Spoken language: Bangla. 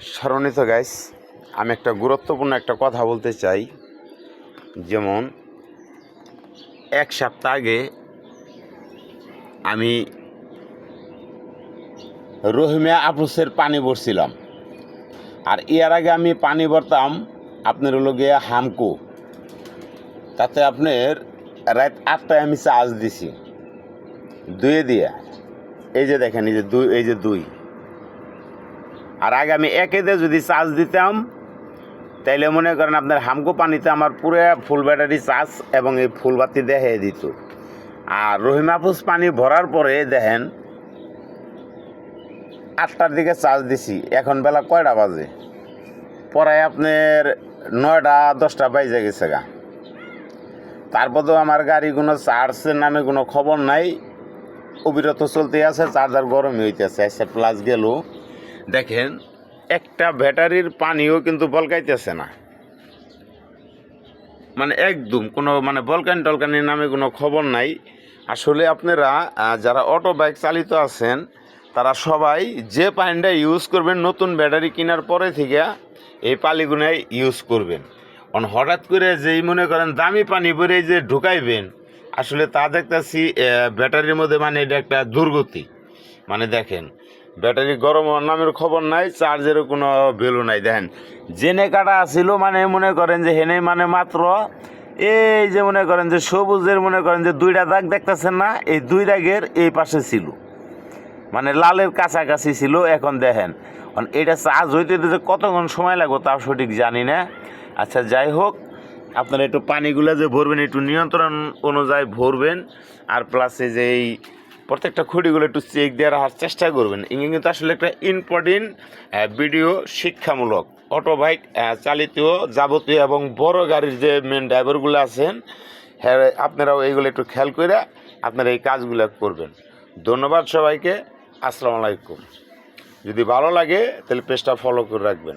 সম্মানিত গাইস, আমি একটা গুরুত্বপূর্ণ একটা কথা বলতে চাই। যেমন এক সপ্তাহ আগে আমি রহিমিয়া আফরোসের পানি ভরছিলাম, আর এর আগে আমি পানি ভরতাম আপনার হলো গিয়ে হামকো। তাতে আপনার রাত 8টায় আমি চার্জ দিছি দুয়ে দিয়ে। এই যে দেখেন, এই যে দুই। আর আগে আমি একে দিয়ে যদি চার্জ দিতাম তাইলে মনে করেন আপনার হামকো পানিতে আমার পুরো ফুল ব্যাটারি চার্জ এবং এই ফুল বাতি দেখে দিত। আর রহিমা আফরোস পানি ভরার পরে দেখেন 8টার দিকে চার্জ দিছি, এখন বেলা কয়টা বাজে? পরায় আপনার 9টা-10টা বাজে গেছে গা। তারপরেও আমার গাড়ি কোনো চার্জের নামে কোনো খবর নাই, অবিরত চলতে আছে, চার্জার গরমই হইতেছে। আচ্ছা প্লাস গেল দেখেন একটা ব্যাটারির পানিও কিন্তু বলকাইতেছে না, মানে একদম কোনো বলকান টলকানির নামে কোনো খবর নাই। আসলে আপনারা যারা অটো বাইক চালিত আছেন তারা সবাই যে পানিটা ইউজ করবেন নতুন ব্যাটারি কেনার পরে থেকে এই পানিগুলোই ইউজ করবেন। হঠাৎ করে যেই মনে করেন দামি পানি ভরে যে ঢুকাইবেন, আসলে তা দেখতেছি ব্যাটারির মধ্যে এটা একটা দুর্গতি। দেখেন ব্যাটারি গরম হওয়ার নামের খবর নাই, চার্জেরও কোনো ভ্যালু নাই। দেখেন জেনে কাটা আসছিল, মনে করেন যে হেনে মাত্র এই যে মনে করেন যে সবুজের মনে করেন যে 2টা দাগ দেখতেছেন না, এই 2 দাগের এই পাশে ছিল, লালের কাছাকাছি ছিল। এখন দেখেন এটা চার্জ হইতে দিতে কতক্ষণ সময় লাগবে তাও সঠিক জানি না। আচ্ছা যাই হোক, আপনারা একটু পানিগুলো যে ভরবেন একটু নিয়ন্ত্রণ অনুযায়ী ভরবেন, আর প্লাসে যে এই প্রত্যেকটা খুঁটিগুলো একটু চেক দিয়ে রাখার চেষ্টা করবেন। ইনি কিন্তু আসলে একটা ইম্পর্টেন্ট ভিডিও, শিক্ষামূলক। অটো বাইক চালিত যাবতীয় এবং বড় গাড়ির যে মেন ড্রাইভারগুলো আছেন, হ্যাঁ আপনারাও এইগুলো একটু খেয়াল করে আপনারা এই কাজগুলো করবেন। ধন্যবাদ সবাইকে, আসসালামু আলাইকুম। যদি ভালো লাগে তাহলে পেজটা ফলো করে রাখবেন।